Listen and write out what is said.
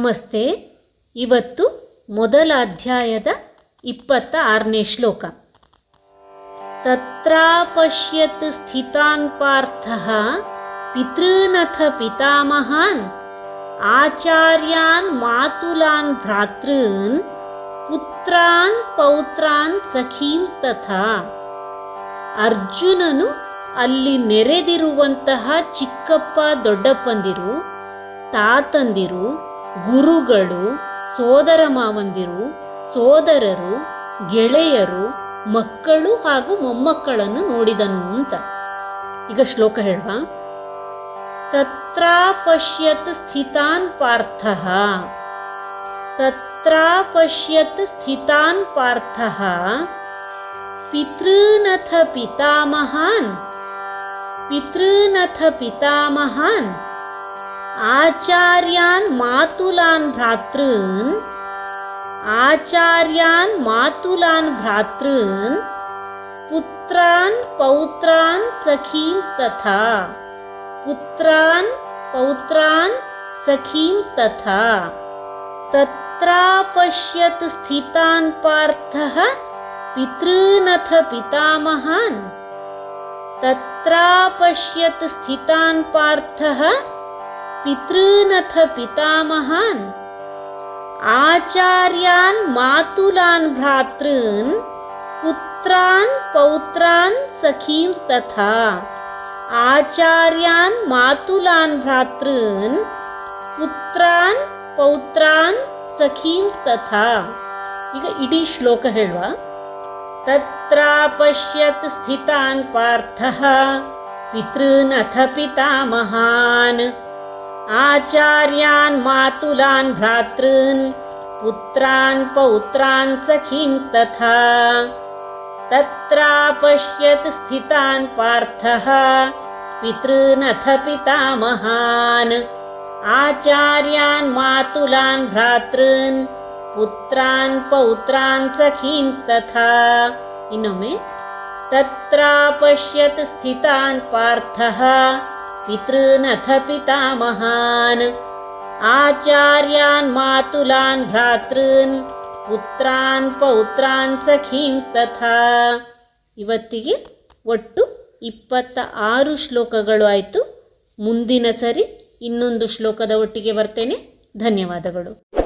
ನಮಸ್ತೆ. ಇವತ್ತು ಮೊದಲ ಅಧ್ಯಾಯದ 26ನೇ ಶ್ಲೋಕ. ತತ್ರಾಪಶ್ಯತ್ ಸ್ಥಿತಾನ್ ಪಾರ್ಥಃ ಪಿತೃನಥ ಪಿತಾಮಹಾನ್ ಆಚಾರ್ಯಾನ್ ಮಾತುಲಾನ್ ಭ್ರಾತೃನ್ ಪುತ್ರಾನ್ ಪೌತ್ರಾನ್ ಸಖೀಂಸ್ತಥಾ. ಅರ್ಜುನನು ಅಲ್ಲಿ ನೆರೆದಿರುವಂತಹ ಚಿಕ್ಕಪ್ಪ ದೊಡ್ಡಪ್ಪಂದಿರು, ತಾತಂದಿರು, ಗುರುಗಳು, ಸೋದರ ಮಾವಂದಿರು, ಸೋದರರು, ಗೆಳೆಯರು, ಮಕ್ಕಳು ಹಾಗೂ ಮೊಮ್ಮಕ್ಕಳನ್ನು ನೋಡಿದನು ಅಂತ. ಈಗ ಶ್ಲೋಕ ಹೇಳುವ. ತತ್ರಾಪಶ್ಯತ್ ಸ್ಥಿತಾನ್ ಪಾರ್ಥಃ. ತತ್ರಾಪಶ್ಯತ್ ಸ್ಥಿತಾನ್ ಪಾರ್ಥಃ ಪಿತೃನಥ ಪಿತಾಮಹಾನ್. ಪಿತೃನಥ ಪಿತಾಮಹಾನ್ ಆಚಾರ್ಯಾನ್ ಮಾತುಲಾನ್ ಭ್ರಾತೃನ್. ಆಚಾರ್ಯಾನ್ ಮಾತುಲಾನ್ ಭ್ರಾತೃನ್ ಪುತ್ರಾನ್ ಪೌತ್ರಾನ್ ಸಖೀಂಸ್ತಥಾ. ಪುತ್ರಾನ್ ಪೌತ್ರಾನ್ ಸಖೀಂಸ್ತಥಾ. ತತ್ರಾಪಶ್ಯತ್ ಸ್ಥಿತಾನ್ ಪಾರ್ಥಃ ಪಿತೃನಥ ಪಿತಾಮಹಾನ್. ತತ್ರಾಪಶ್ಯತ್ ಸ್ಥಿತಾನ್ ಪಾರ್ಥಃ ಪಿತೃನಥ ಪಿತಾಮಹಾನ್ ಆಚಾರ್ಯಾನ್ ಮಾತುಲಾನ್ ಭ್ರಾತೃನ್ ಪುತ್ರಾನ್ ಪೌತ್ರಾನ್ ಸಖೀಂಸ್ತಥಾ. ಆಚಾರ್ಯಾನ್ ಮಾತುಲಾನ್ ಭ್ರಾತೃನ್ ಪುತ್ರಾನ್ ಪೌತ್ರಾನ್ ಸಖೀಂಸ್ತಥಾ. ಈಗ ಇಡೀ ಶ್ಲೋಕ ಹೇಳುವ. ತತ್ರಾಪಶ್ಯತ್ ಸ್ಥಿತಾನ್ ಪಾರ್ಥಃ ಪಿತೃನಥ ಪಿತಾಮಹಾನ್ ಆಚಾರ್ಯಾನ್ ಮಾತುಲಾನ್ ಭ್ರಾತೃನ್ ಪುತ್ರಾನ್ ಪೌತ್ರಾನ್ ಸಖೀಂಸ್ತಥಾ. ತತ್ರಾಪಶ್ಯತ್ ಸ್ಥಿತಾನ್ ಪಾರ್ಥಃ ಪಿತೃನಥ ಪಿತಾಮಹಾನ್ ಆಚಾರ್ಯಾನ್ ಮಾತುಲಾನ್ ಭ್ರಾತೃನ್ ಪುತ್ರಾನ್ ಪೌತ್ರಾನ್ ಸಖೀಂಸ್ತಥಾ. ಇನ್ನೊಮ್ಮೆ. ತತ್ರಾಪಶ್ಯತ್ ಸ್ಥಿತಾನ್ ಪಾರ್ಥಃ ಪಿತೃನಥ ಪಿತಾಮಹಾನ್ ಆಚಾರ್ಯಾನ್ ಮಾತುಲಾನ್ ಭ್ರಾತೃನ್ ಪುತ್ರಾನ್ ಪೌತ್ರಾನ್ ಸಖೀಂಸ್ತಥಾ. ಇವತ್ತಿಗೆ ಒಟ್ಟು 26 ಶ್ಲೋಕಗಳು ಆಯಿತು. ಮುಂದಿನ ಸರಿ ಇನ್ನೊಂದು ಶ್ಲೋಕದ ಒಟ್ಟಿಗೆ ಬರ್ತೇನೆ. ಧನ್ಯವಾದಗಳು.